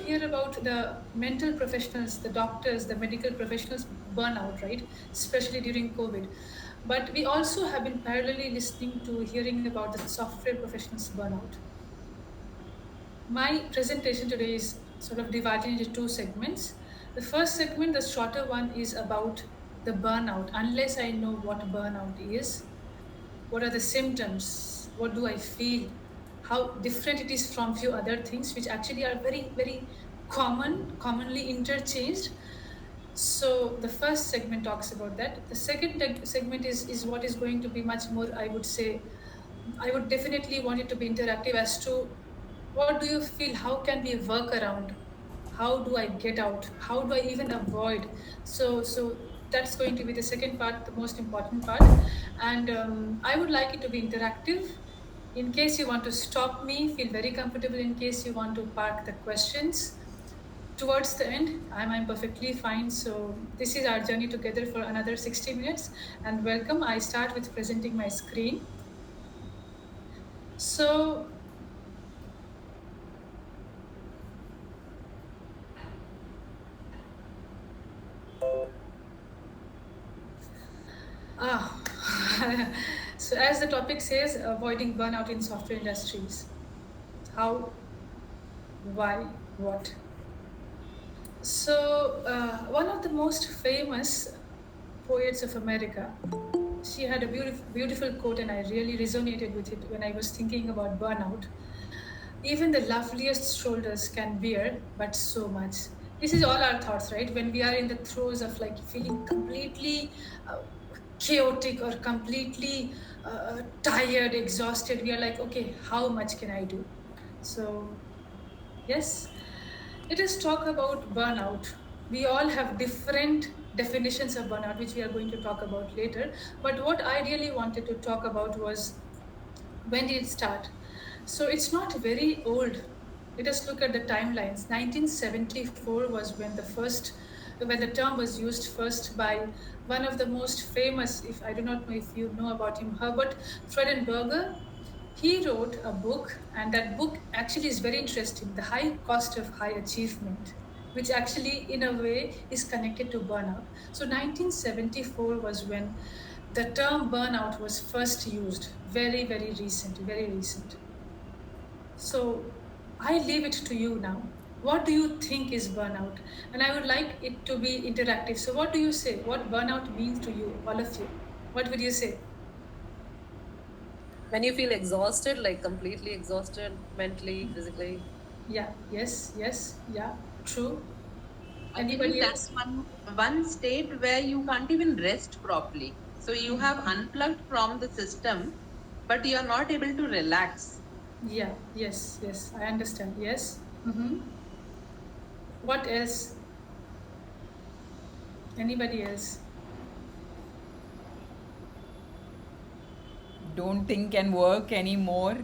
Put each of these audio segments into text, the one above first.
hear about the mental professionals, the doctors, the medical professionals burnout, right? Especially during COVID. But we also have been parallelly listening to hearing about the software professionals burnout. My presentation today is sort of divided into two segments. The first segment, the shorter one, is about the burnout. Unless I know what burnout is, what are the symptoms, what do I feel, how different it is from few other things which actually are very, very commonly interchanged. So the first segment talks about that. The second segment is what is going to be much more, I would say, I would definitely want it to be interactive as to what do you feel, how can we work around, how do I get out, how do I even avoid. So that's going to be the second part, the most important part. And I would like it to be interactive. In case you want to stop me, feel very comfortable. In case you want to park the questions towards the end, I'm perfectly fine. So this is our journey together for another 60 minutes. And welcome. I start with presenting my screen. So Ah, so as the topic says, avoiding burnout in software industries. How, why, what? So one of the most famous poets of America, she had a beautiful quote, and I really resonated with it when I was thinking about burnout. Even the loveliest shoulders can bear, but so much. This is all our thoughts, right? When we are in the throes of like feeling completely chaotic or completely tired, exhausted, we are like, okay, how much can I do? So, yes, let us talk about burnout. We all have different definitions of burnout, which we are going to talk about later. But what I really wanted to talk about was, when did it start? So it's not very old. Let us look at the timelines. 1974 was when the term was used first by one of the most famous, if I do not know if you know about him, Herbert Freudenberger. He wrote a book, and that book actually is very interesting, The High Cost of High Achievement, which actually, in a way, is connected to burnout. So 1974 was when the term burnout was first used. Very, very recent, very recent. So I leave it to you now. What do you think is burnout? And I would like it to be interactive. So what do you say? What burnout means to you, all of you? What would you say? When you feel exhausted, like completely exhausted mentally, physically. Yeah, yes, yeah, true. I believe Anybody that's else? one state where you can't even rest properly. So you have unplugged from the system, but you are not able to relax. Yeah, yes, I understand. Yes. What else? Anybody else? Don't think and work anymore.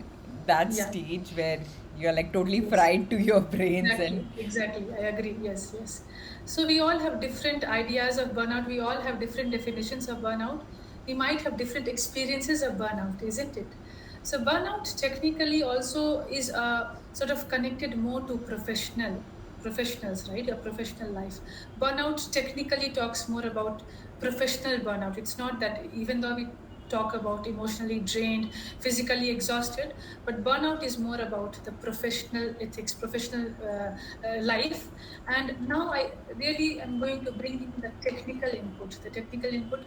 That Yeah. stage where you're like totally Yes. fried to your brains and Exactly. I agree. Yes. So we all have different ideas of burnout. We all have different definitions of burnout. We might have different experiences of burnout, isn't it? So burnout technically also is sort of connected more to professionals, right? A professional life. Burnout technically talks more about professional burnout. It's not that, even though we talk about emotionally drained, physically exhausted, but burnout is more about the professional ethics, professional life. And now I really am going to bring in the technical input. The technical input,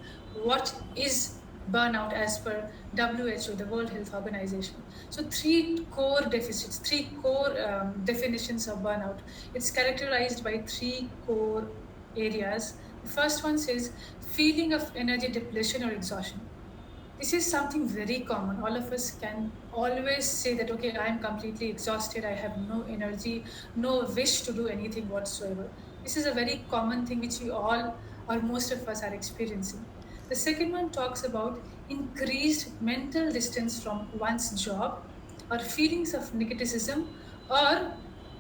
what is burnout as per WHO, the World Health Organization? So three core deficits, three core definitions of burnout. It's characterized by three core areas. The first one says feeling of energy depletion or exhaustion. This is something very common. All of us can always say that, okay, I am completely exhausted. I have no energy, no wish to do anything whatsoever. This is a very common thing which we all, or most of us, are experiencing. The second one talks about increased mental distance from one's job, or feelings of negativism, or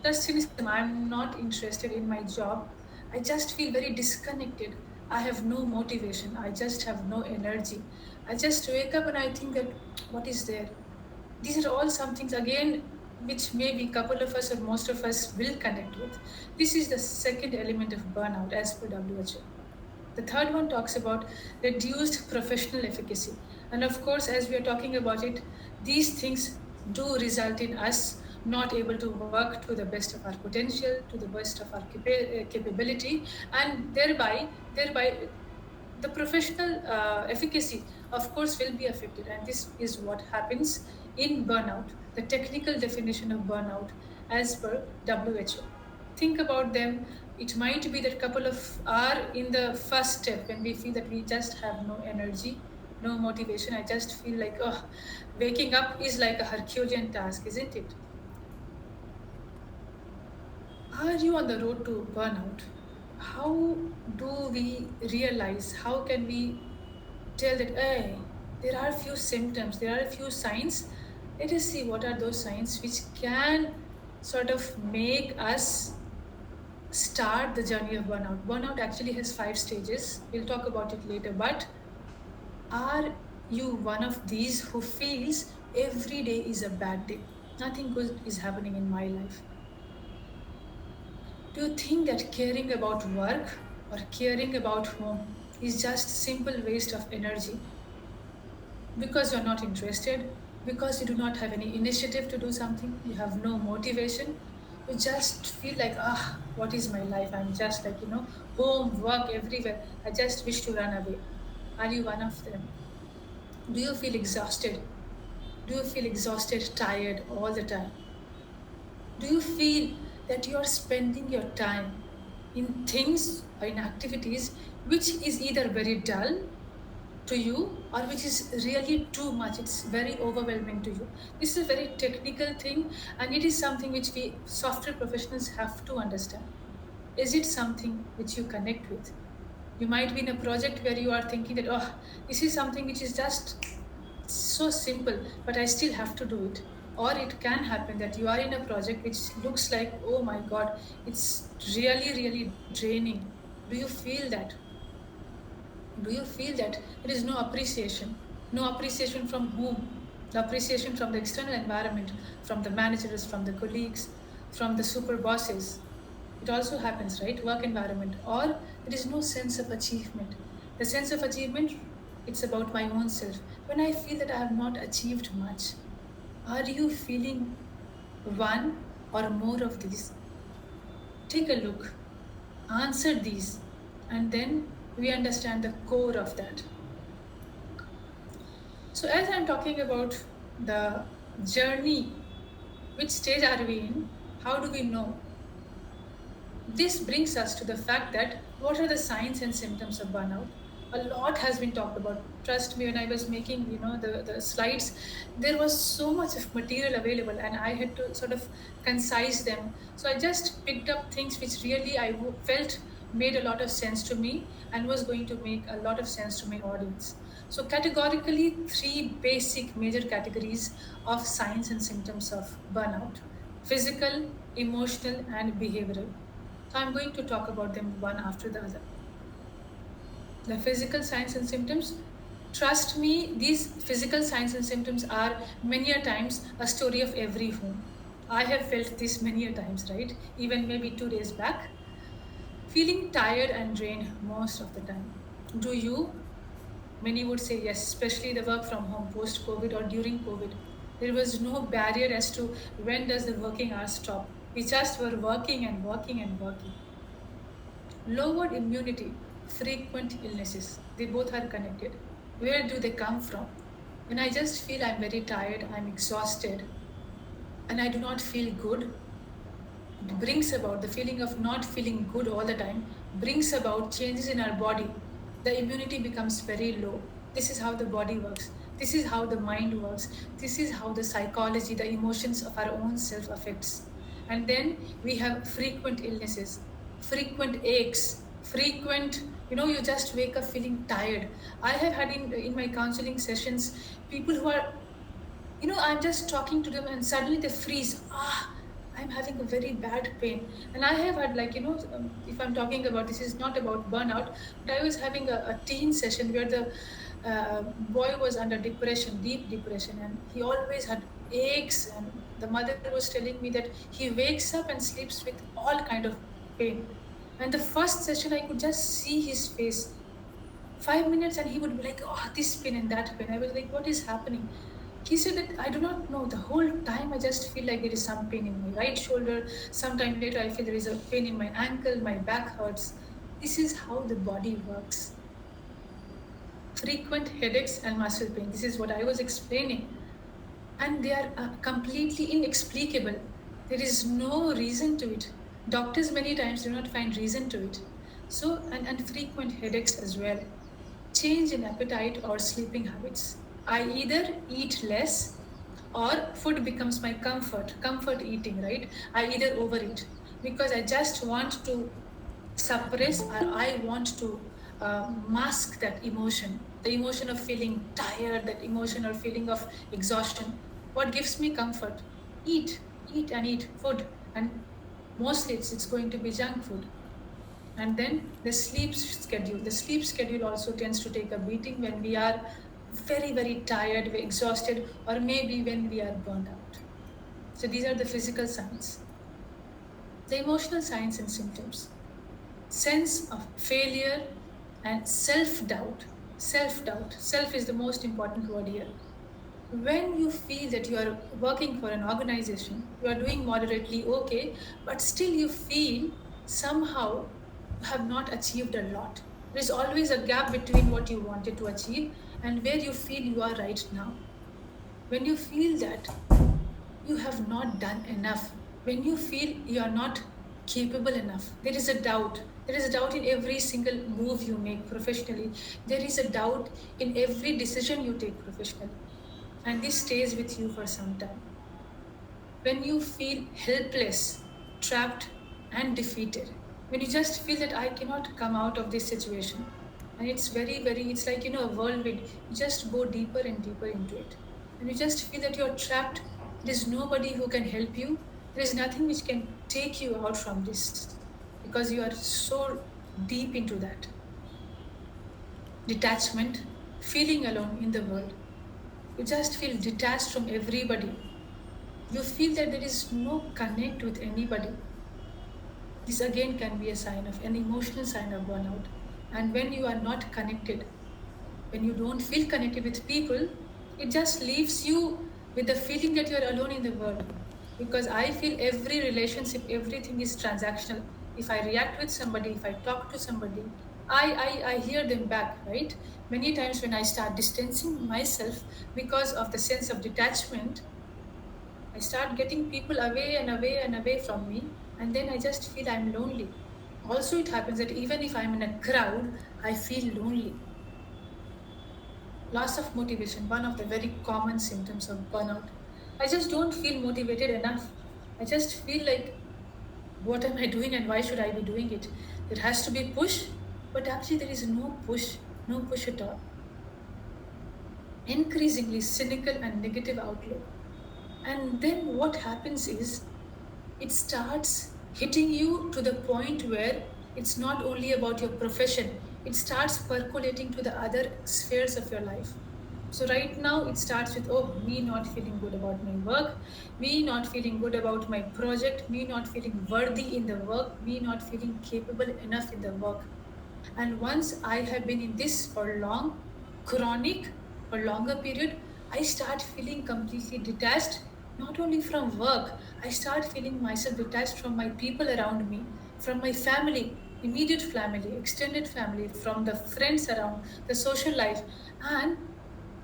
just cynicism. I'm not interested in my job. I just feel very disconnected. I have no motivation. I just have no energy. I just wake up and I think that, what is there? These are all some things, again, which maybe a couple of us or most of us will connect with. This is the second element of burnout as per WHO. The third one talks about reduced professional efficacy. And of course, as we are talking about it, these things do result in us not able to work to the best of our potential, to the best of our capability, and thereby the professional efficacy, of course, will be affected. And this is what happens in burnout, the technical definition of burnout as per WHO. Think about them. It might be that couple of are in the first step when we feel that we just have no energy, no motivation. I just feel like, oh, waking up is like a Herculean task, isn't it? Are you on the road to burnout? How do we realize? How can we tell that, hey, there are a few symptoms, there are a few signs? Let us see what are those signs which can sort of make us start the journey of burnout. Burnout actually has 5 stages. We'll talk about it later. But are you one of these who feels every day is a bad day? Nothing good is happening in my life. Do you think that caring about work or caring about home is just simple waste of energy? Because you're not interested, because you do not have any initiative to do something, you have no motivation, you just feel like, what is my life? I'm just like, home, work, everywhere. I just wish to run away. Are you one of them? Do you feel exhausted? Do you feel exhausted, tired all the time? Do you feel that you are spending your time in things or in activities which is either very dull to you or which is really too much, it's very overwhelming to you? This is a very technical thing, and it is something which we software professionals have to understand. Is it something which you connect with? You might be in a project where you are thinking that, oh, this is something which is just so simple, but I still have to do it. Or it can happen that you are in a project which looks like, oh my God, it's really, really draining. Do you feel that? Do you feel that there is no appreciation? No appreciation from whom? The appreciation from the external environment, from the managers, from the colleagues, from the super bosses. It also happens, right? Work environment. Or there is no sense of achievement. The sense of achievement, it's about my own self. When I feel that I have not achieved much, are you feeling one or more of these? Take a look, answer these, and then we understand the core of that. So, as I'm talking about the journey, which stage are we in? How do we know? This brings us to the fact that what are the signs and symptoms of burnout? A lot has been talked about. Trust me, when I was making the slides, there was so much of material available and I had to sort of concise them. So I just picked up things which really felt made a lot of sense to me and was going to make a lot of sense to my audience. So categorically, 3 basic major categories of signs and symptoms of burnout: physical, emotional, and behavioral. So I'm going to talk about them one after the other. The physical signs and symptoms, trust me, these physical signs and symptoms are many a times a story of every home. I have felt this many a times, right? Even maybe 2 days back. Feeling tired and drained most of the time. Do you? Many would say yes, especially the work from home post COVID or during COVID. There was no barrier as to when does the working hours stop. We just were working and working and working. Lowered immunity, frequent illnesses, they both are connected. Where do they come from? When I just feel I'm very tired, I'm exhausted, and I do not feel good, it brings about the feeling of not feeling good all the time, brings about changes in our body. The immunity becomes very low. This is how the body works. This is how the mind works. This is how the psychology, the emotions of our own self affects. And then we have frequent illnesses, frequent aches, frequent, you just wake up feeling tired. I have had in my counseling sessions people who are, I'm just talking to them and suddenly they freeze. I'm having a very bad pain. And I have had, if I'm talking about, this is not about burnout, but I was having a teen session where the boy was under depression, deep depression, and he always had aches, and the mother was telling me that he wakes up and sleeps with all kind of pain. And the first session, I could just see his face. 5 minutes, and he would be like, "Oh, this pain and that pain." I was like, "What is happening?" He said that I do not know. The whole time I just feel like there is some pain in my right shoulder. Sometime later I feel there is a pain in my ankle, my back hurts. This is how the body works. Frequent headaches and muscle pain. This is what I was explaining. And they are completely inexplicable. There is no reason to it. Doctors many times do not find reason to it. So, and frequent headaches as well. Change in appetite or sleeping habits. I either eat less or food becomes my comfort eating, right? I either overeat because I just want to suppress, or I want to mask that emotion, the emotion of feeling tired, that emotion or feeling of exhaustion. What gives me comfort? Eat and eat food, and mostly it's going to be junk food. And then the sleep schedule also tends to take a beating when we are very, very tired, we're exhausted, or maybe when we are burned out. So these are the physical signs. The emotional signs and symptoms: sense of failure and self-doubt. Self is the most important word here. When you feel that you are working for an organization, you are doing moderately okay, but still you feel somehow you have not achieved a lot. There is always a gap between what you wanted to achieve and where you feel you are right now. When you feel that you have not done enough, when you feel you are not capable enough, there is a doubt. There is a doubt in every single move you make professionally. There is a doubt in every decision you take professionally. And this stays with you for some time. When you feel helpless, trapped, and defeated, when you just feel that I cannot come out of this situation, and it's it's like, a whirlwind, you just go deeper and deeper into it. And you just feel that you're trapped, there's nobody who can help you, there is nothing which can take you out from this because you are so deep into that. Detachment, feeling alone in the world. You just feel detached from everybody. You feel that there is no connect with anybody. This again can be a sign of an emotional sign of burnout. And when you are not connected, when you don't feel connected with people, it just leaves you with the feeling that you're alone in the world. Because I feel every relationship, everything is transactional. If I react with somebody, if I talk to somebody, I hear them back, right? Many times when I start distancing myself because of the sense of detachment, I start getting people away and away and away from me, and then I just feel I'm lonely. Also, it happens that even if I'm in a crowd, I feel lonely. Loss of motivation, one of the very common symptoms of burnout. I just don't feel motivated enough. I just feel like, what am I doing and why should I be doing it? There has to be push, but actually there is no push at all. Increasingly cynical and negative outlook. And then what happens is it starts hitting you to the point where it's not only about your profession, it starts percolating to the other spheres of your life. So right now it starts with, oh, me not feeling good about my work, me not feeling good about my project, me not feeling worthy in the work, me not feeling capable enough in the work. And once I have been in this for long, chronic, or longer period, I start feeling completely detached, not only from work, I start feeling myself detached from my people around me, from my family, immediate family, extended family, from the friends around, the social life. And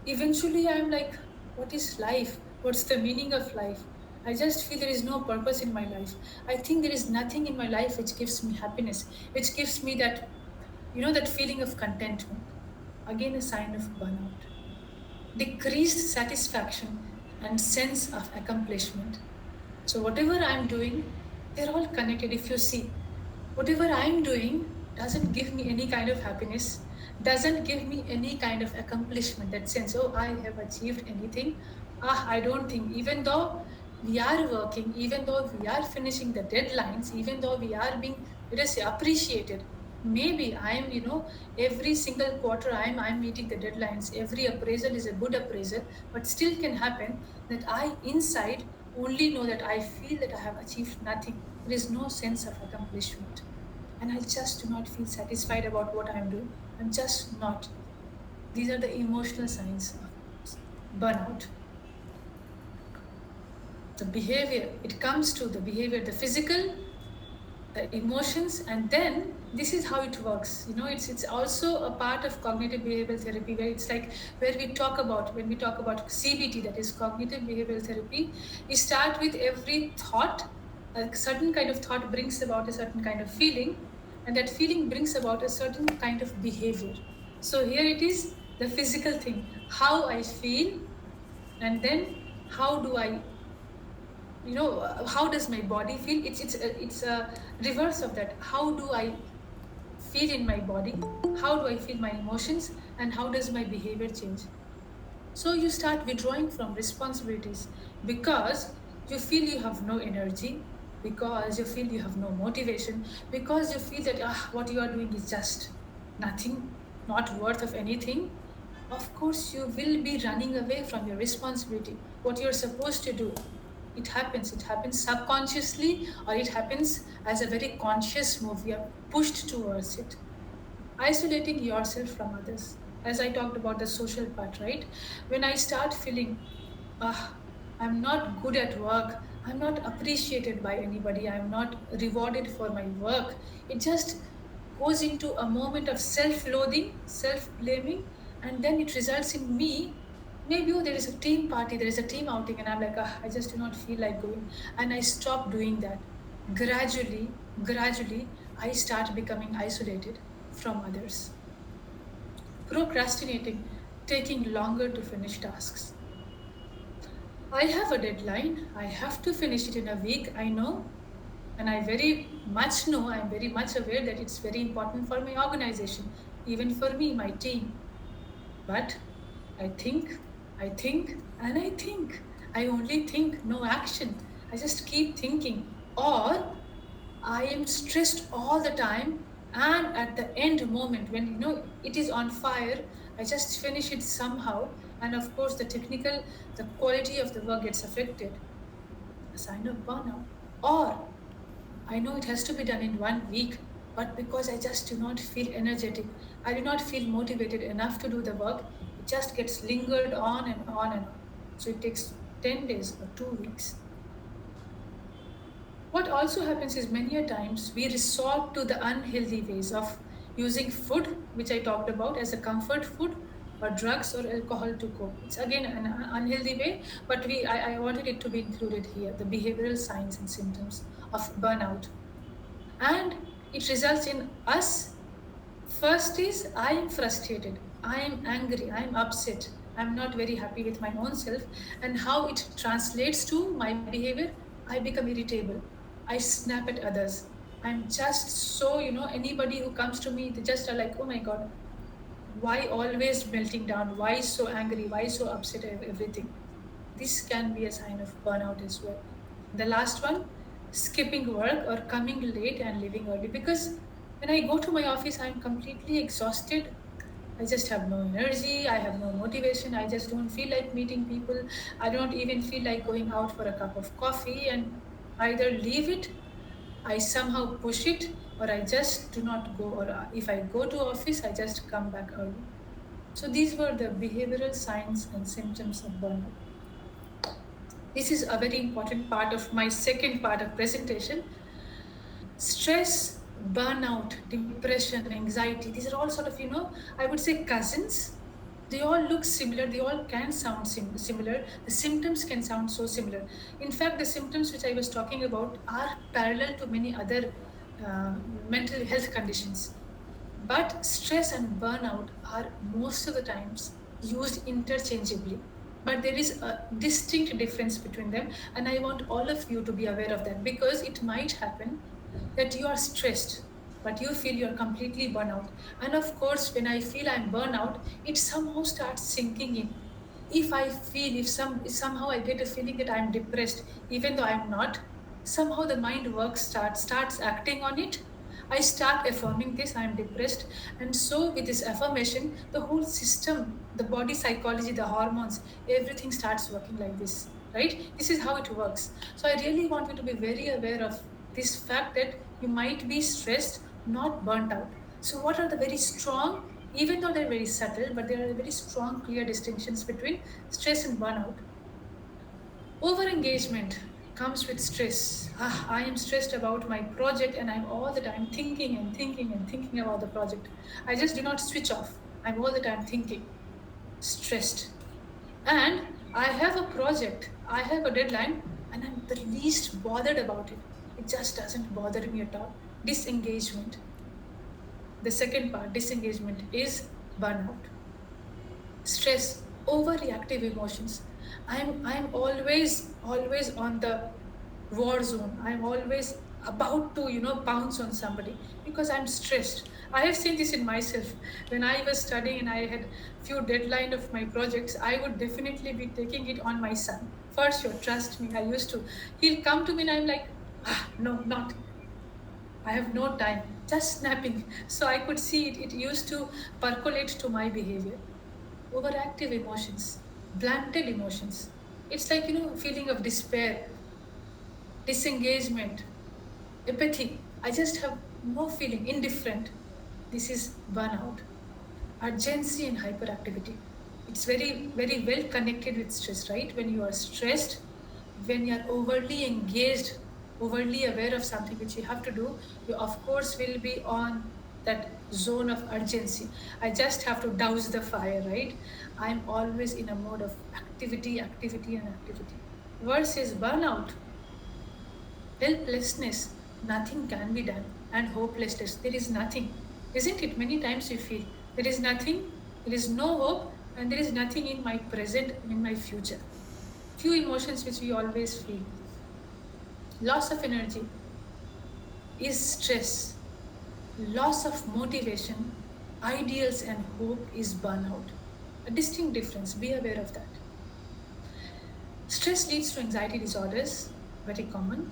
eventually I'm like, what is life? What's the meaning of life? I just feel there is no purpose in my life. I think there is nothing in my life which gives me happiness, which gives me that, that feeling of contentment. Again, a sign of burnout. Decreased satisfaction and sense of accomplishment. So whatever I'm doing, they're all connected. If you see, whatever I'm doing doesn't give me any kind of happiness, doesn't give me any kind of accomplishment, that sense, oh, I have achieved anything. I don't think, even though we are working, even though we are finishing the deadlines, even though we are being, let us say, appreciated, Maybe I'm, every single quarter I'm meeting the deadlines, every appraisal is a good appraisal, but still can happen that I inside only know that I feel that I have achieved nothing. There is no sense of accomplishment, and I just do not feel satisfied about what I'm doing. I'm just not. These are the emotional signs of burnout. The behavior, it comes to the behavior, the physical, the emotions, and then this is how it works. It's also a part of cognitive behavioral therapy, where it's like where we talk about when we talk about CBT, that is cognitive behavioral therapy. We start with every thought. A certain kind of thought brings about a certain kind of feeling, and that feeling brings about a certain kind of behavior. So here it is, the physical thing, how I feel, and then how do I, how does my body feel. It's a reverse of that. How do I feel in my body, how do I feel my emotions, and how does my behavior change. So you start withdrawing from responsibilities because you feel you have no energy, because you feel you have no motivation, because you feel that what you are doing is just nothing, not worth of anything. Of course you will be running away from your responsibility, what you're supposed to do. It happens subconsciously, or it happens as a very conscious move. You are pushed towards it. Isolating yourself from others, as I talked about the social part, right? When I start feeling, ah, I'm not good at work, I'm not appreciated by anybody, I'm not rewarded for my work, it just goes into a moment of self-loathing, self-blaming, and then it results in me. Maybe there is a team party, there is a team outing, and I'm like, I just do not feel like going, and I stop doing that. Gradually, I start becoming isolated from others. Procrastinating, taking longer to finish tasks. I have a deadline, I have to finish it in a week, I know, and I very much know, I'm very much aware that it's very important for my organization, even for me, my team. But I think, and I think. I only think, no action. I just keep thinking. Or I am stressed all the time, and at the end moment when it is on fire, I just finish it somehow, and of course the quality of the work gets affected. A sign of burnout. Or I know it has to be done in 1 week, but because I just do not feel energetic, I do not feel motivated enough to do the work, it just gets lingered on and on and on. So it takes 10 days or 2 weeks. What also happens is many a times we resort to the unhealthy ways of using food, which I talked about, as a comfort food, or drugs or alcohol to cope. It's again an unhealthy way, but I wanted it to be included here, the behavioral signs and symptoms of burnout. And it results in us, first is I am frustrated, I am angry, I am upset, I'm not very happy with my own self, and how it translates to my behavior, I become irritable, I snap at others. I'm just so, anybody who comes to me, they just are like, oh my God, why always melting down? Why so angry? Why so upset at everything? This can be a sign of burnout as well. The last one, skipping work or coming late and leaving early. Because when I go to my office, I'm completely exhausted. I just have no energy, I have no motivation, I just don't feel like meeting people, I don't even feel like going out for a cup of coffee, and either leave it, I somehow push it, or I just do not go, or if I go to office, I just come back early. So these were the behavioral signs and symptoms of burnout. This is a very important part of my second part of presentation. Stress, burnout, depression, anxiety, these are all sort of, I would say cousins. They all look similar, they all can sound similar. The symptoms can sound so similar. In fact, the symptoms which I was talking about are parallel to many other mental health conditions. But stress and burnout are most of the times used interchangeably. But there is a distinct difference between them, and I want all of you to be aware of that, because it might happen that you are stressed, but you feel you're completely burnout. And of course, when I feel I'm burnout, it somehow starts sinking in. If I feel, if somehow I get a feeling that I'm depressed, even though I'm not, somehow the mind works starts acting on it. I start affirming this, I am depressed. And so with this affirmation, the whole system, the body psychology, the hormones, everything starts working like this, right? This is how it works. So I really want you to be very aware of this fact that you might be stressed, not burnt out. So what are the very strong, even though they're very subtle, but there are very strong, clear distinctions between stress and burnout. Over engagement comes with stress. I am stressed about my project and I'm all the time thinking and thinking and thinking about the project. I just do not switch off. I'm all the time thinking, stressed. And I have a project, I have a deadline, and I'm the least bothered about it. It just doesn't bother me at all. Disengagement. The second part, disengagement, is burnout. Stress, overreactive emotions. I'm always on the war zone. I'm always about to pounce on somebody because I'm stressed. I have seen this in myself. When I was studying and I had few deadline of my projects, I would definitely be taking it on my son. For sure, trust me. I used to. He'll come to me and I'm like, no, not. I have no time. Just snapping. So I could see it. It used to percolate to my behavior. Overactive emotions, blunted emotions. It's like, feeling of despair, disengagement, apathy. I just have no feeling, indifferent. This is burnout. Urgency and hyperactivity. It's very, very well connected with stress, right? When you are stressed, when you are overly engaged, overly aware of something which you have to do, you of course will be on that zone of urgency. I just have to douse the fire, right? I'm always in a mode of activity, activity, and activity. Versus burnout, helplessness, nothing can be done, and hopelessness, there is nothing. Isn't it? Many times we feel there is nothing, there is no hope, and there is nothing in my present, in my future. Few emotions which we always feel. Loss of energy is stress. Loss of motivation, ideals, and hope is burnout. A distinct difference, be aware of that. Stress leads to anxiety disorders, very common.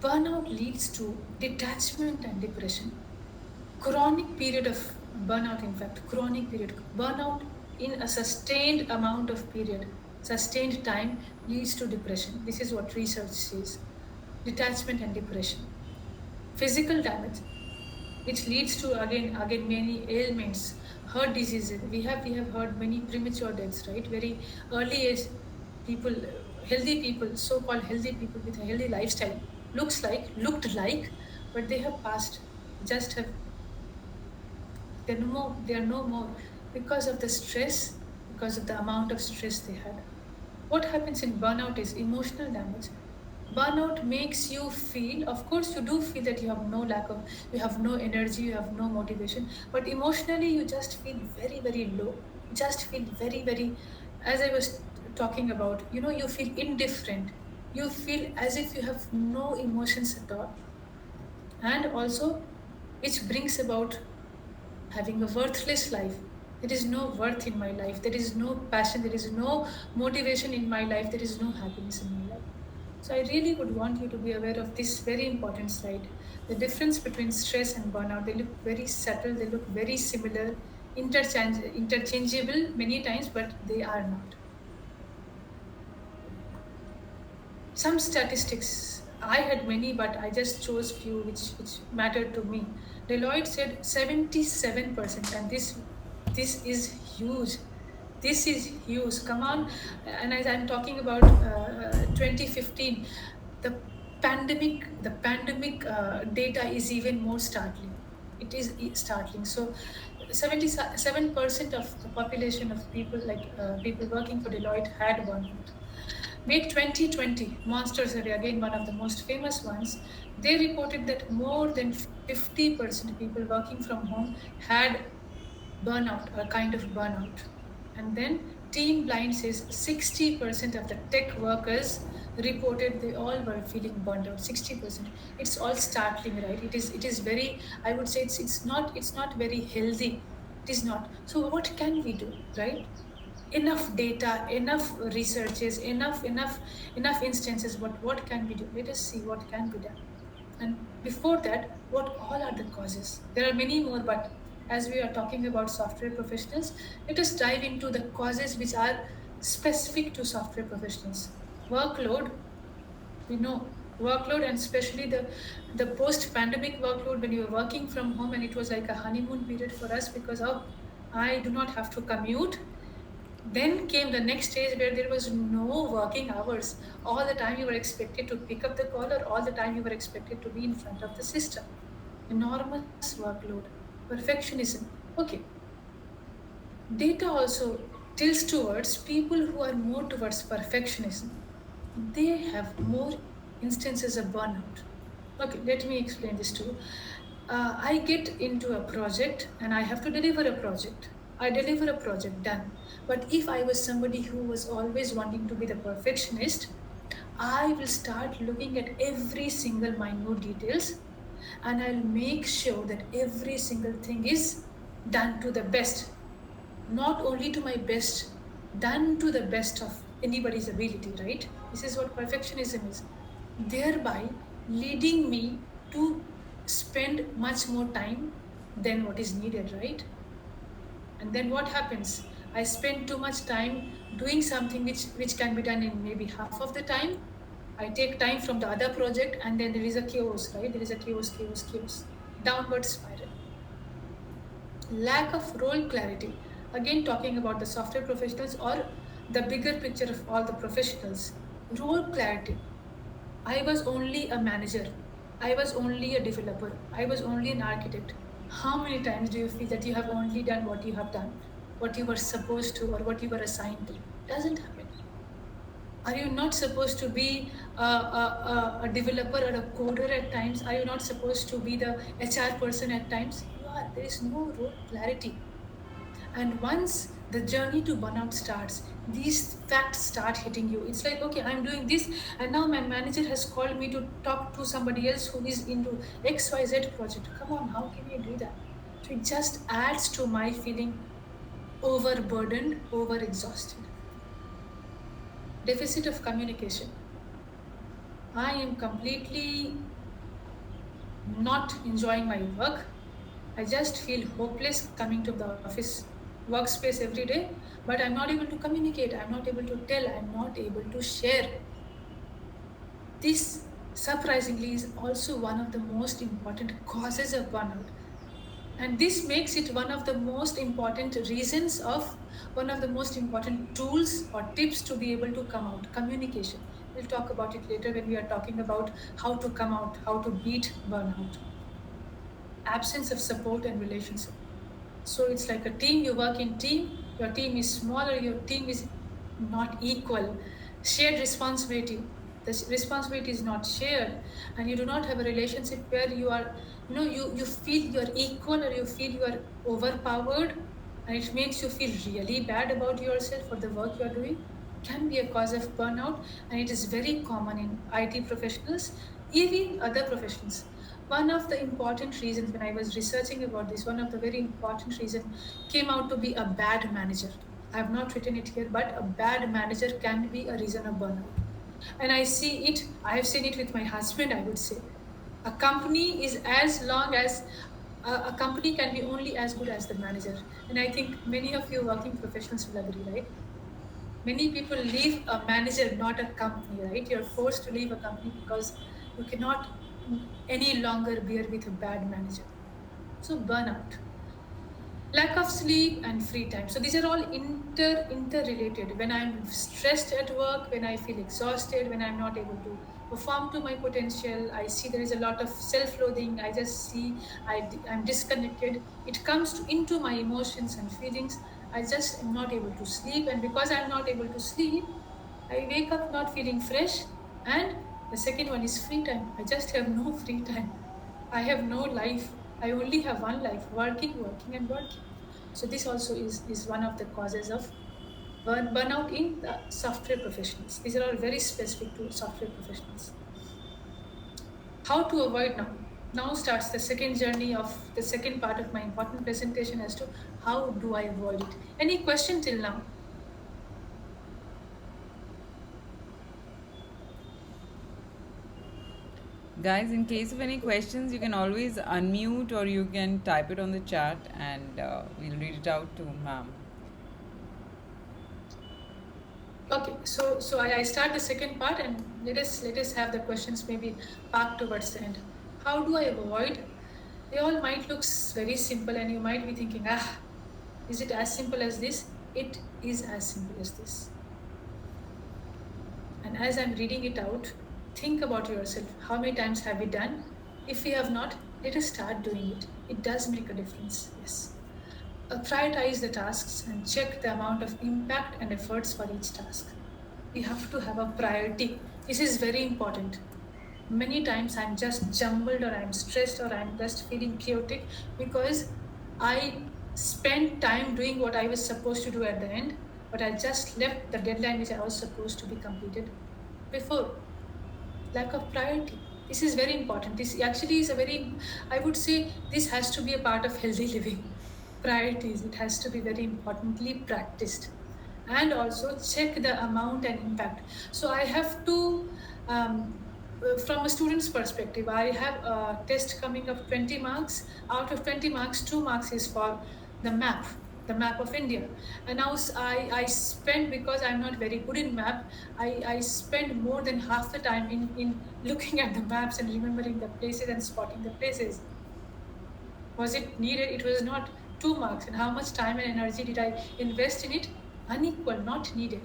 Burnout leads to detachment and depression. Chronic period of burnout, in fact, chronic period. Burnout in a sustained amount of period, sustained time, leads to depression. This is what research says. Detachment and depression. Physical damage, which leads to again many ailments, heart diseases. We have heard many premature deaths, right? Very early age people, healthy people, so-called healthy people with a healthy lifestyle, looked like, but they have passed. Just have they are no more because of the stress, because of the amount of stress they had. What happens in burnout is emotional damage. Burnout makes you feel, of course, you do feel that you have no energy, you have no motivation, but emotionally you just feel very, very low. You just feel very, very, as I was talking about, you feel indifferent. You feel as if you have no emotions at all. And also, which brings about having a worthless life. There is no worth in my life. There is no passion. There is no motivation in my life. There is no happiness in my life. So I really would want you to be aware of this very important slide. The difference between stress and burnout, they look very subtle, they look very similar, interchangeable many times, but they are not. Some statistics, I had many, but I just chose few which mattered to me. Deloitte said 77%, and this is huge. This is huge. Come on. And as I'm talking about 2015, the pandemic data is even more startling. It is startling. So 77% of the population of people, people working for Deloitte, had burnout. May 2020, Monster Survey, again one of the most famous ones, they reported that more than 50% people working from home had burnout, a kind of burnout. And then Team Blind says 60% of the tech workers reported they all were feeling burned out. 60%. It's all startling, right? It is very, I would say it's not very healthy. It is not. So what can we do, right? Enough data, enough researches, enough instances, but what can we do? Let us see what can be done. And Before that, what all are the causes? There are many more, but as we are talking about software professionals, let us dive into the causes which are specific to software professionals. Workload, we know workload, and especially the post pandemic workload when you were working from home, and it was like a honeymoon period for us because I do not have to commute. Then came the next stage where there was no working hours. All the time you were expected to pick up the call, or all the time you were expected to be in front of the system. Enormous workload, perfectionism. Okay, data also tilts towards people who are more towards perfectionism. They have more instances of burnout. Okay, let me explain this to you. I get into a project and I have to deliver a project. I deliver a project done. But if I was somebody who was always wanting to be the perfectionist, I will start looking at every single minute details, and I'll make sure that every single thing is done to the best. Not only to my best, done to the best of anybody's ability, right? This is what perfectionism is. Thereby leading me to spend much more time than what is needed, right? And then what happens? I spend too much time doing something which can be done in maybe half of the time. I take time from the other project, and then there is a chaos, right? There is a chaos. Downward spiral. Lack of role clarity. Again, talking about the software professionals or the bigger picture of all the professionals. Role clarity. I was only a manager. I was only a developer. I was only an architect. How many times do you feel that you have only done what you have done, what you were supposed to, or what you were assigned to? Doesn't happen. Are you not supposed to be a developer or a coder at times? Are you not supposed to be the HR person at times? You are. There is no role clarity. And once the journey to burnout starts, these facts start hitting you. It's like, okay, I'm doing this, and now my manager has called me to talk to somebody else who is into XYZ project. Come on, how can you do that? So it just adds to my feeling overburdened, overexhausted. Deficit of communication. I am completely not enjoying my work. I just feel hopeless coming to the office workspace every day, but I'm not able to communicate, I'm not able to tell, I'm not able to share. This, surprisingly, is also one of the most important causes of burnout. And this makes it one of the most important reasons of one of the most important tools or tips to be able to come out communication. We'll talk about it later when we are talking about how to come out, how to beat burnout. Absence of support and relationship. So it's like a team, you work in team, your team is smaller, your team is not equal. Shared responsibility. The responsibility is not shared, and you do not have a relationship where you are, you feel you are equal, or you feel you are overpowered, and it makes you feel really bad about yourself for the work you are doing. Can be a cause of burnout, and it is very common in IT professionals, even other professions. One of the important reasons when I was researching about this, one of the very important reason came out to be a bad manager. I have not written it here, but a bad manager can be a reason of burnout. And I have seen it with my husband, I would say. A company is as long as a company can be only as good as the manager. And I think many of you working professionals will agree, right? Many people leave a manager, not a company, right? You're forced to leave a company because you cannot any longer bear with a bad manager. So burnout, lack of sleep and free time. So these are all interrelated. When I'm stressed at work, when I feel exhausted, when I'm not able to perform to my potential, I see there is a lot of self-loathing. I just see I'm disconnected. It comes into my emotions and feelings. I just am not able to sleep, and because I'm not able to sleep, I wake up not feeling fresh. And the second one is free time. I just have no free time. I have no life. I only have one life, working, and working. So this also is one of the causes of burnout in the software professionals. These are all very specific to software professionals. How to avoid now? Now starts the second journey of the second part of my important presentation as to how do I avoid it. Any question till now? Guys, in case of any questions, you can always unmute or you can type it on the chat and we'll read it out to ma'am. Okay, so I start the second part, and let us have the questions maybe parked towards the end. How do I avoid? They all might look very simple, and you might be thinking, is it as simple as this? It is as simple as this. And as I'm reading it out, think about yourself. How many times have we done? If we have not, let us start doing it. It does make a difference, yes. Prioritize the tasks and check the amount of impact and efforts for each task. We have to have a priority. This is very important. Many times I'm just jumbled, or I'm stressed, or I'm just feeling chaotic because I spent time doing what I was supposed to do at the end, but I just left the deadline which I was supposed to be completed before. Lack of priority. This is very important. This actually is a very, I would say, this has to be a part of healthy living. Priorities, it has to be very importantly practiced. And also check the amount and impact. So I have to, from a student's perspective, I have a test coming up 20 marks. Out of 20 marks, 2 marks is for the map of India. And now I spend, because I'm not very good in map, I spend more than half the time in looking at the maps and remembering the places and spotting the places. Was it needed? It was not. 2 marks. And how much time and energy did I invest in it? Unequal, not needed.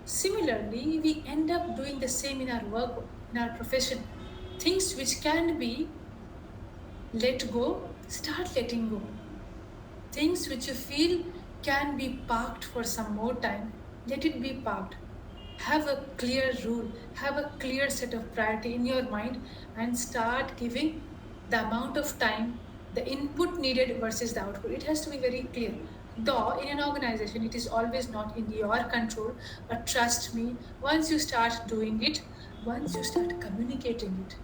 Similarly, we end up doing the same in our work, in our profession. Things which can be let go, start letting go. Things which you feel can be parked for some more time, let it be parked. Have a clear rule, have a clear set of priority in your mind, and start giving the amount of time, the input needed versus the output. It has to be very clear. Though in an organization, it is always not in your control, but trust me, once you start doing it, once you start communicating it,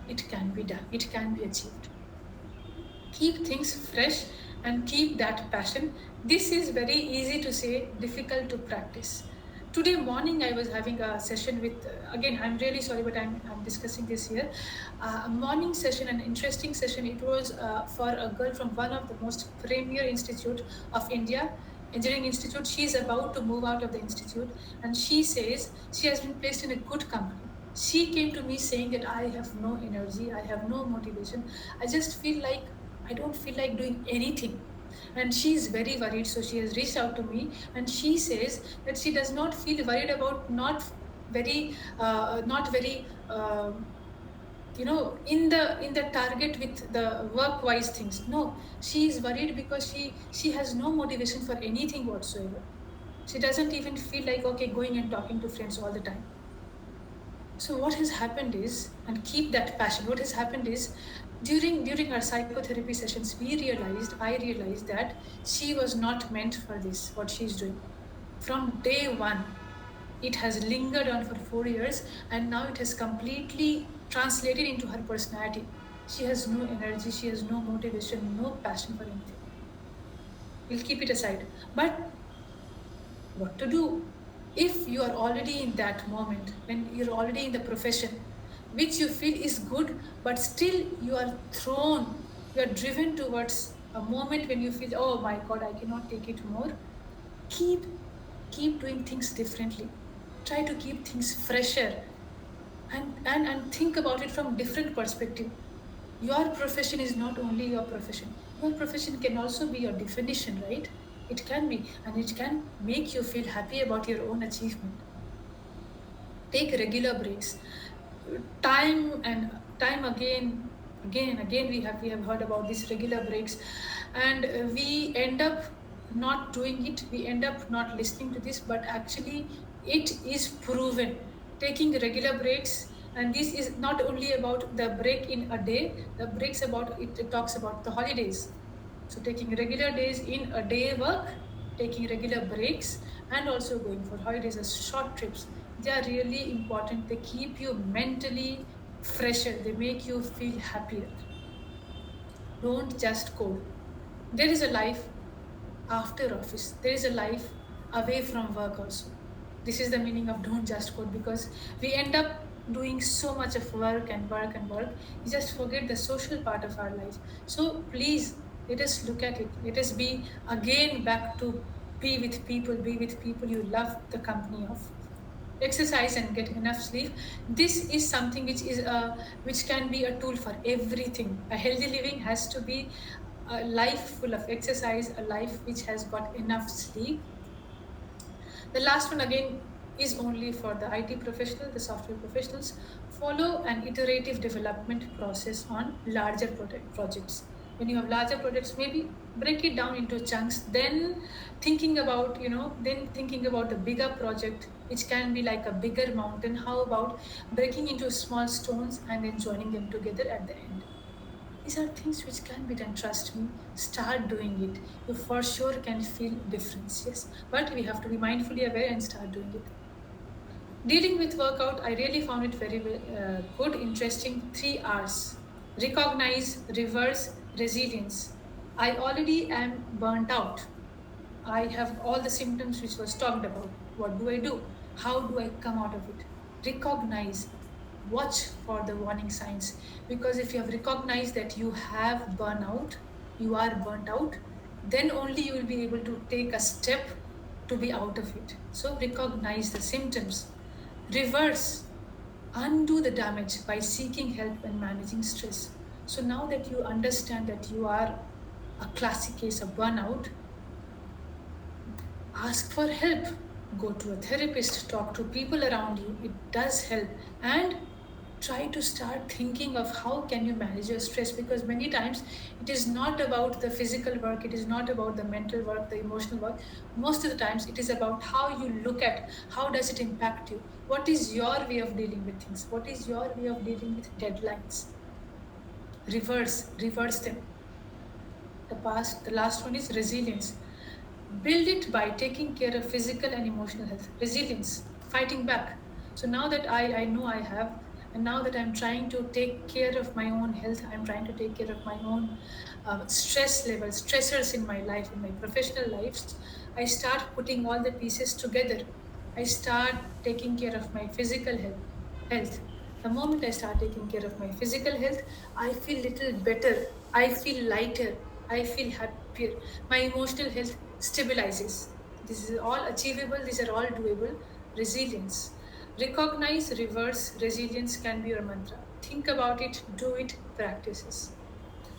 it can be done, it can be achieved. Keep things fresh and keep that passion. This is very easy to say, difficult to practice. Today morning I was having a session with, again, I'm really sorry, but I'm discussing this here. A morning session, an interesting session. It was for a girl from one of the most premier institute of India, engineering institute. She's about to move out of the institute, and she says she has been placed in a good company. She came to me saying that I have no energy, I have no motivation. I just feel like I don't feel like doing anything. And she is very worried, so she has reached out to me, and she says that she does not feel worried about not very in the target with the work wise things. No, she is worried because she has no motivation for anything whatsoever. She doesn't even feel like, okay, going and talking to friends all the time. So what has happened is, and keep that passion, what has happened is, during our psychotherapy sessions, I realized that she was not meant for this, what she's doing. From day one, it has lingered on for 4 years, and now it has completely translated into her personality. She has no energy, she has no motivation, no passion for anything. We'll keep it aside. But what to do? If you are already in that moment, when you're already in the profession, which you feel is good, but still you are driven towards a moment when you feel, oh my God, I cannot take it more. Keep doing things differently. Try to keep things fresher, and think about it from different perspective. Your profession is not only your profession. Your profession can also be your definition, right? It can be, and it can make you feel happy about your own achievement. Take regular breaks. Time and time again and again we have heard about these regular breaks, and we end up not doing it. We end up not listening to this, but actually it is proven. Taking regular breaks, and this is not only about the break in a day, the breaks about it talks about the holidays. So taking regular days in a day work, taking regular breaks, and also going for holidays as short trips. They are really important. They keep you mentally fresher. They make you feel happier. Don't just code. There is a life after office. There is a life away from work also. This is the meaning of don't just code, because we end up doing so much of work and work and work, we just forget the social part of our life. So please, let us look at it. Let us be again back to be with people you love the company of. Exercise and get enough sleep. This is something which can be a tool for everything. A healthy living has to be a life full of exercise, a life which has got enough sleep. The last one again is only for the IT professional, the software professionals. Follow an iterative development process on larger projects. When you have larger projects, maybe break it down into chunks, then thinking about the bigger project, which can be like a bigger mountain. How about breaking into small stones and then joining them together at the end? These are things which can be done, trust me. Start doing it. You for sure can feel difference, yes. But we have to be mindfully aware and start doing it. Dealing with workout, I really found it very good, interesting. 3 R's. Recognize, reverse, resilience. I already am burnt out. I have all the symptoms which was talked about. What do I do? How do I come out of it? Recognize, watch for the warning signs, because if you have recognized that you have burnout, you are burnt out, then only you will be able to take a step to be out of it. So recognize the symptoms. Reverse, undo the damage by seeking help and managing stress. So now that you understand that you are a classic case of burnout, ask for help. Go to a therapist, talk to people around you. It does help. And try to start thinking of how can you manage your stress, because many times it is not about the physical work, it is not about the mental work, the emotional work. Most of the times it is about how you look at, how does it impact you, what is your way of dealing with things, what is your way of dealing with deadlines. Reverse them. The last one is resilience. Build it by taking care of physical and emotional health. Resilience, fighting back. So now that I know I have, and now that I'm trying to take care of my own health, I'm trying to take care of my own stress levels, stressors in my life, in my professional lives, I start putting all the pieces together. I start taking care of my physical health. The moment I start taking care of my physical health, I feel little better. I feel lighter. I feel happier. My emotional health stabilizes. This is all achievable. These are all doable. Resilience. Recognize, reverse, resilience can be your mantra. Think about it, do it, practices.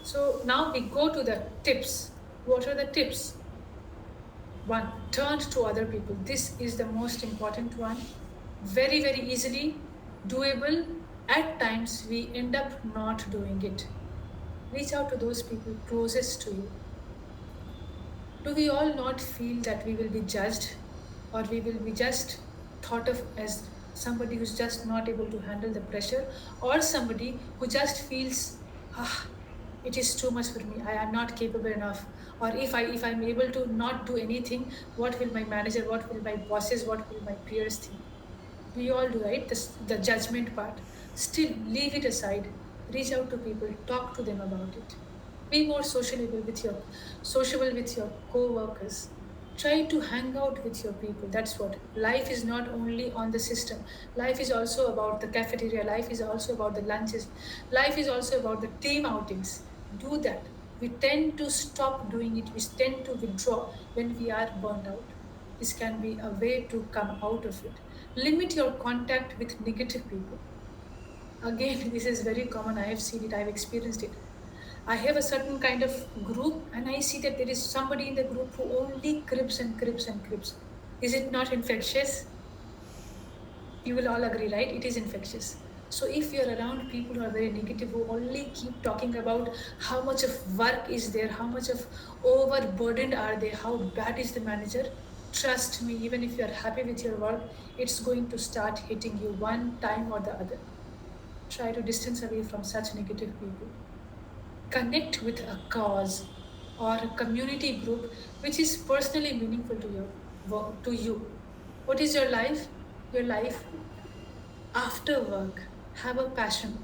So now we go to the tips. What are the tips? 1. Turn to other people. This is the most important one. Very, very easily doable. At times we end up not doing it. Reach out to those people closest to you. Do we all not feel that we will be judged, or we will be just thought of as somebody who's just not able to handle the pressure, or somebody who just feels, it is too much for me, I am not capable enough, or if I'm able to not do anything, what will my manager, what will my bosses, what will my peers think? We all do, right? The judgment part. Still, leave it aside. Reach out to people, talk to them about it. Be more sociable with your co-workers. Try to hang out with your people. That's what. Life is not only on the system. Life is also about the cafeteria. Life is also about the lunches. Life is also about the team outings. Do that. We tend to stop doing it. We tend to withdraw when we are burned out. This can be a way to come out of it. Limit your contact with negative people. Again, this is very common. I have seen it. I have experienced it. I have a certain kind of group, and I see that there is somebody in the group who only cribs and cribs and cribs. Is it not infectious? You will all agree, right? It is infectious. So if you're around people who are very negative, who only keep talking about how much of work is there, how much of overburdened are they, how bad is the manager, trust me, even if you're happy with your work, it's going to start hitting you one time or the other. Try to distance away from such negative people. Connect with a cause or a community group which is personally meaningful to you. What is your life? Your life after work. Have a passion,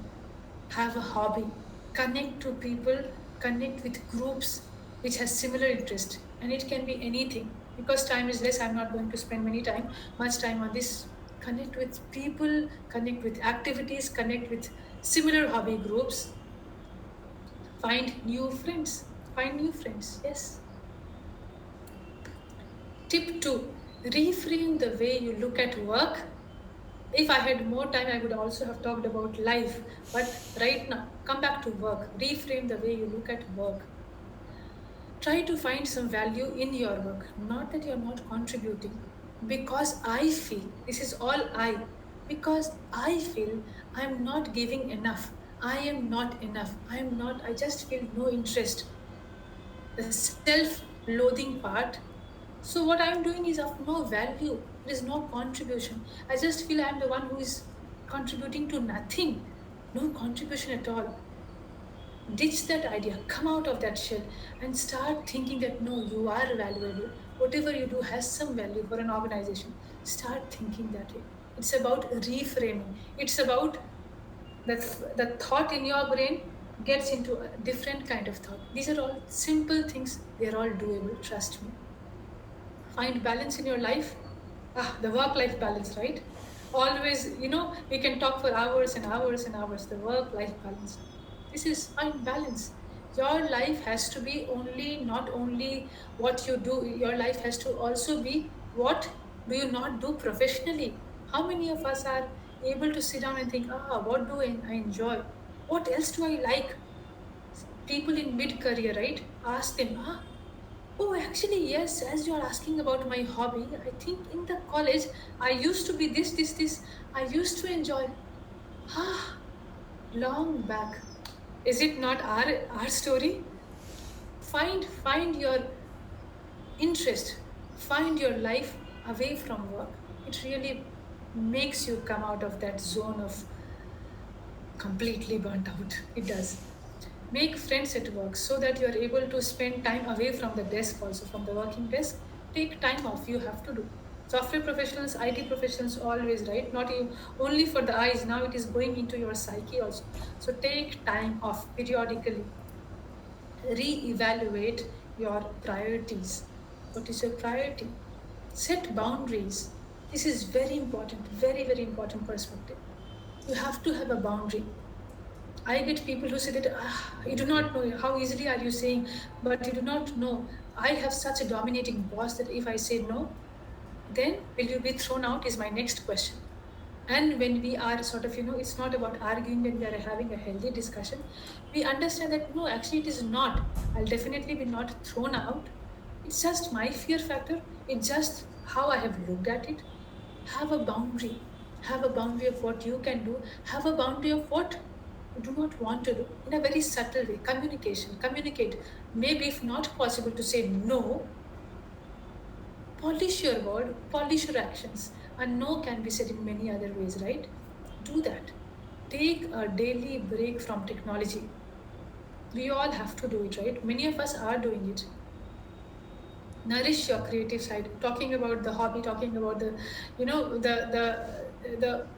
have a hobby, connect to people, connect with groups which has similar interest, and it can be anything. Because time is less, I'm not going to spend much time on this Connect with people, connect with activities, connect with similar hobby groups. Find new friends. Find new friends, yes. Tip 2, reframe the way you look at work. If I had more time, I would also have talked about life. But right now, come back to work. Reframe the way you look at work. Try to find some value in your work. Not that you're not contributing. Because I feel, this is all because I feel I'm not giving enough. I am not enough. I just feel no interest. The self-loathing part. So what I'm doing is of no value. There is no contribution. I just feel I'm the one who is contributing to nothing. No contribution at all. Ditch that idea. Come out of that shell and start thinking that no, you are valuable. Whatever you do has some value for an organization. Start thinking that way. It's about reframing. It's about the thought in your brain gets into a different kind of thought. These are all simple things. They're all doable. Trust me. Find balance in your life. The work-life balance, right? Always, we can talk for hours and hours and hours. The work-life balance. This is find balance. Your life has to be not only what you do. Your life has to also be what do you not do professionally. How many of us are able to sit down and think, what do I enjoy? What else do I like? People in mid-career, right? Ask them, oh, actually, yes, as you're asking about my hobby, I think in the college, I used to be this. I used to enjoy. Long back. Is it not our story? Find your interest. Find your life away from work. It really makes you come out of that zone of completely burnt out. It does. Make friends at work so that you are able to spend time away from the desk, also from the working desk. Take time off. You have to do. Software professionals, IT professionals, always, right? Not only for the eyes. Now it is going into your psyche also. So take time off periodically. Re-evaluate your priorities. What is your priority? Set boundaries. This is very important. Very, very important perspective. You have to have a boundary. I get people who say that you do not know, how easily are you saying, but you do not know. I have such a dominating boss that if I say no, then will you be thrown out is my next question. And when we are sort of, it's not about arguing, when we are having a healthy discussion, we understand that no, actually it is not. I'll definitely be not thrown out. It's just my fear factor. It's just how I have looked at it. Have a boundary. Have a boundary of what you can do. Have a boundary of what you do not want to do in a very subtle way. Communicate. Maybe if not possible to say no, polish your word, polish your actions. And no can be said in many other ways, right? Do that. Take a daily break from technology. We all have to do it, right? Many of us are doing it. Nourish your creative side. Talking about the hobby, talking about the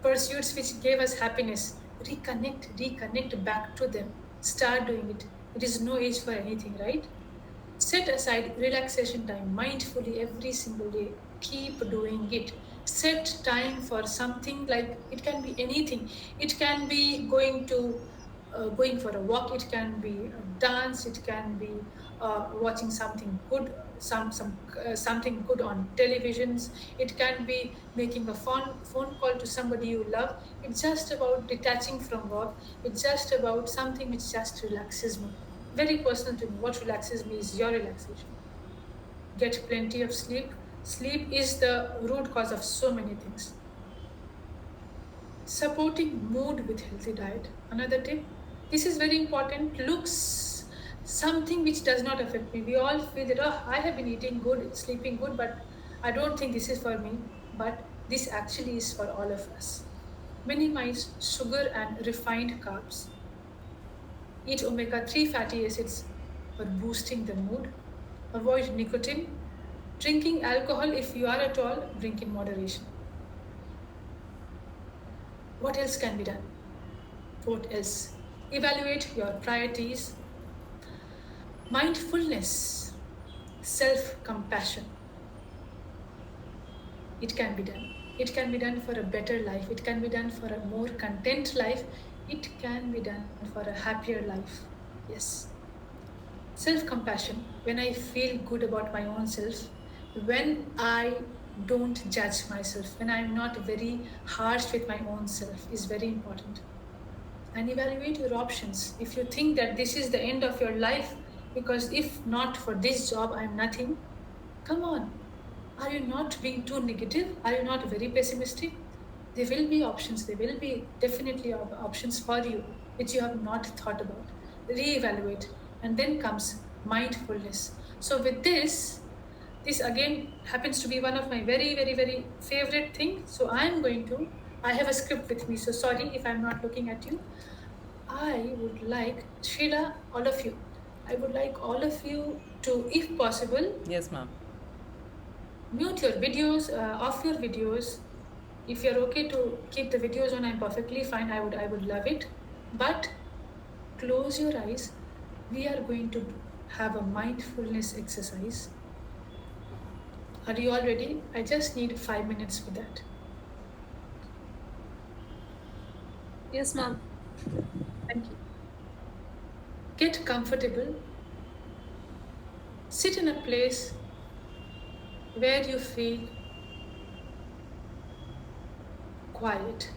pursuits which gave us happiness. Reconnect back to them. Start doing it. It is no age for anything, right? Set aside relaxation time mindfully every single day. Keep doing it. Set time for something, like it can be anything. It can be going for a walk. It can be a dance. It can be watching something good, something good on televisions. It can be making a phone call to somebody you love. It's just about detaching from work. It's just about something which just relaxes me. Very personal to me. What relaxes me is your relaxation. Get plenty of sleep. Sleep is the root cause of so many things. Supporting mood with healthy diet. Another tip. This is very important. Looks something which does not affect me. We all feel that, I have been eating good, sleeping good, but I don't think this is for me. But this actually is for all of us. Minimize sugar and refined carbs. Eat omega-3 fatty acids for boosting the mood. Avoid nicotine. Drinking alcohol, if you are at all, drink in moderation. What else can be done? What else? Evaluate your priorities. Mindfulness, self-compassion. It can be done. It can be done for a better life. It can be done for a more content life. It can be done for a happier life. Yes. Self-compassion. When I feel good about my own self, when I don't judge myself, when I'm not very harsh with my own self, is very important. And evaluate your options. If you think that this is the end of your life, because if not for this job, I'm nothing, come on. Are you not being too negative? Are you not very pessimistic? There will be options. There will be definitely options for you which you have not thought about. Reevaluate. And then comes mindfulness. So with this again happens to be one of my very, very, very favorite things. So I have a script with me. So sorry if I'm not looking at you. I would like, Sheila, all of you, I would like all of you to, if possible, Yes, ma'am. mute your videos, off your videos. If you're okay to keep the videos on, I'm perfectly fine. I would love it. But close your eyes. We are going to have a mindfulness exercise. Are you all ready? I just need 5 minutes for that. Yes, ma'am. Thank you. Get comfortable. Sit in a place where you feel quiet.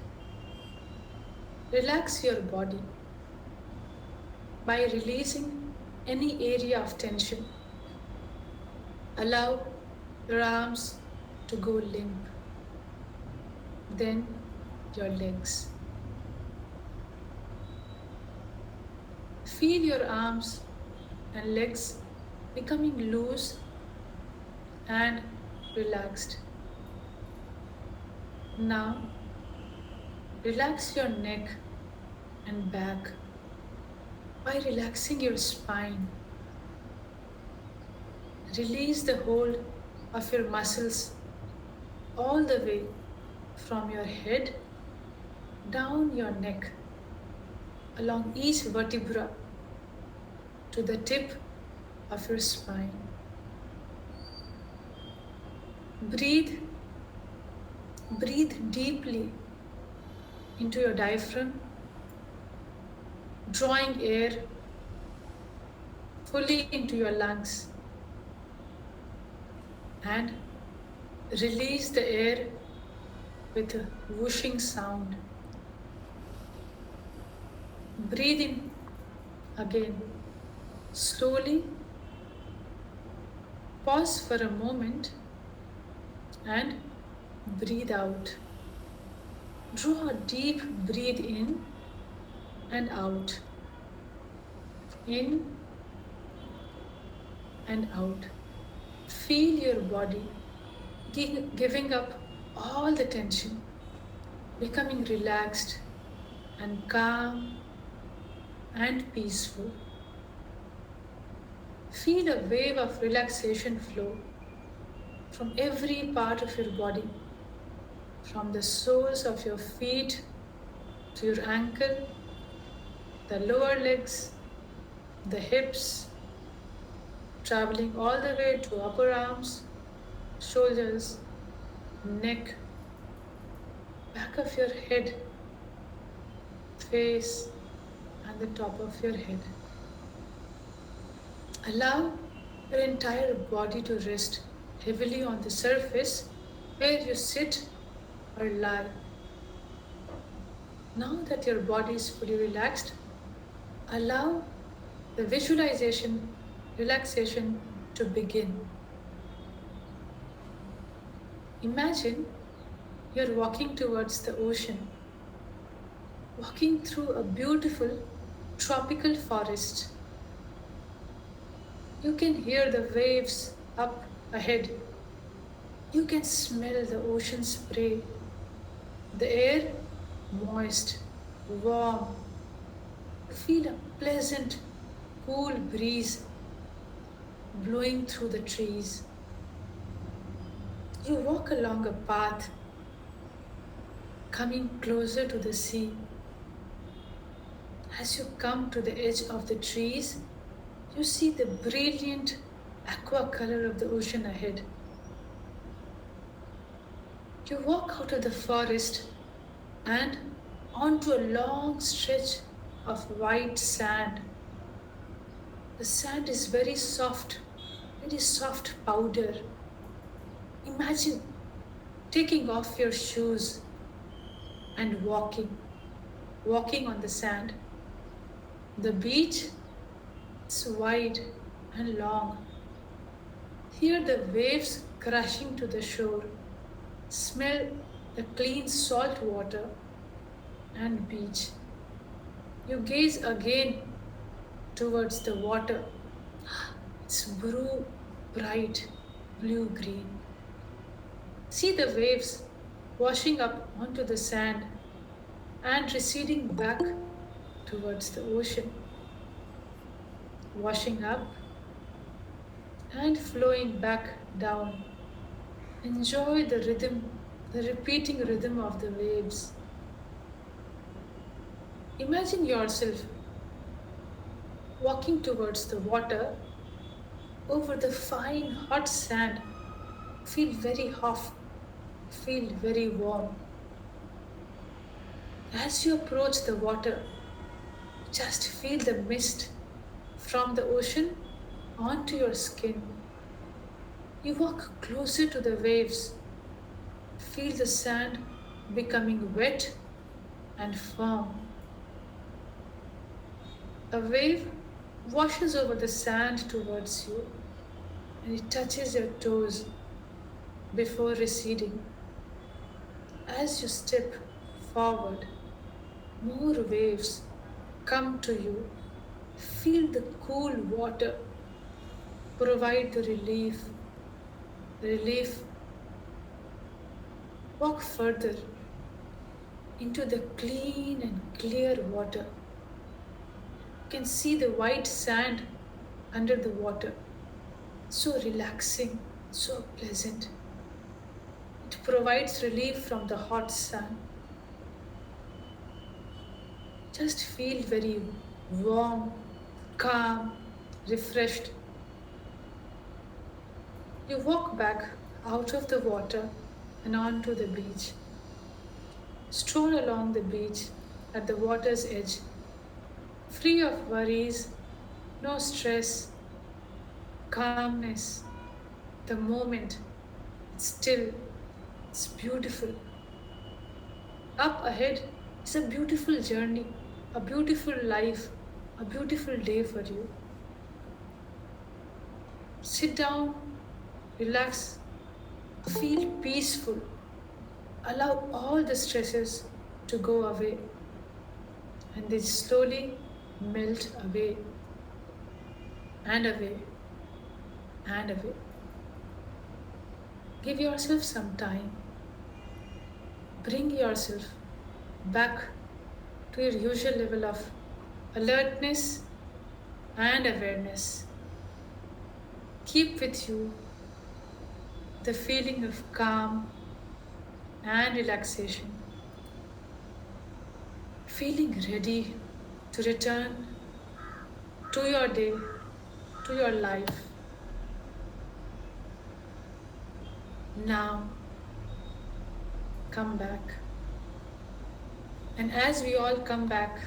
Relax your body by releasing any area of tension. Allow your arms to go limp. Then your legs. Feel your arms and legs becoming loose and relaxed. Now, relax your neck and back by relaxing your spine. Release the hold of your muscles all the way from your head down your neck, along each vertebra to the tip of your spine. Breathe deeply into your diaphragm, drawing air fully into your lungs, and release the air with a whooshing sound. Breathe in again, slowly. Pause for a moment and breathe out. Draw a deep breath in and out. In and out. Feel your body giving up all the tension, becoming relaxed and calm and peaceful. Feel a wave of relaxation flow from every part of your body, from the soles of your feet to your ankle, the lower legs, the hips, traveling all the way to upper arms, shoulders, neck, back of your head, face, and the top of your head. Allow your entire body to rest heavily on the surface where you sit or lie. Now that your body is fully relaxed, allow the visualization, relaxation to begin. Imagine you're walking towards the ocean, walking through a beautiful tropical forest. You can hear the waves up ahead. You can smell the ocean spray. The air moist, warm. Feel a pleasant, cool breeze blowing through the trees. You walk along a path, coming closer to the sea. As you come to the edge of the trees, you see the brilliant aqua color of the ocean ahead. You walk out of the forest and onto a long stretch of white sand. The sand is very soft powder. Imagine taking off your shoes and walking on the sand. The beach is wide and long. Hear the waves crashing to the shore. Smell the clean salt water and beach. You gaze again towards the water. It's bright blue-green. See the waves washing up onto the sand and receding back towards the ocean. Washing up and flowing back down. Enjoy the rhythm, the repeating rhythm of the waves. Imagine yourself walking towards the water over the fine hot sand. Feel very hot, feel very warm. As you approach the water, just feel the mist from the ocean onto your skin. You walk closer to the waves, feel the sand becoming wet and firm. A wave washes over the sand towards you and it touches your toes before receding. As you step forward, more waves come to you. Feel the cool water provide the relief. Walk further into the clean and clear water. You can see the white sand under the water. So relaxing, so pleasant. It provides relief from the hot sun. Just feel very warm, calm, refreshed. You walk back out of the water and onto the beach. Stroll along the beach at the water's edge, free of worries, no stress, calmness. The moment, it's still, it's beautiful. Up ahead is a beautiful journey, a beautiful life, a beautiful day for you. Sit down, relax, feel peaceful. Allow all the stresses to go away and they slowly melt away and away and away. Give yourself some time. Bring yourself back to your usual level of alertness and awareness. Keep with you the feeling of calm and relaxation. Feeling ready to return to your day, to your life. Now, come back. And as we all come back,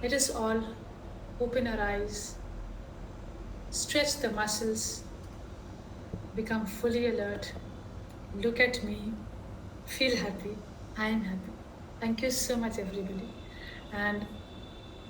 let us all open our eyes, stretch the muscles, become fully alert. Look at me, feel happy. I am happy. Thank you so much, everybody. And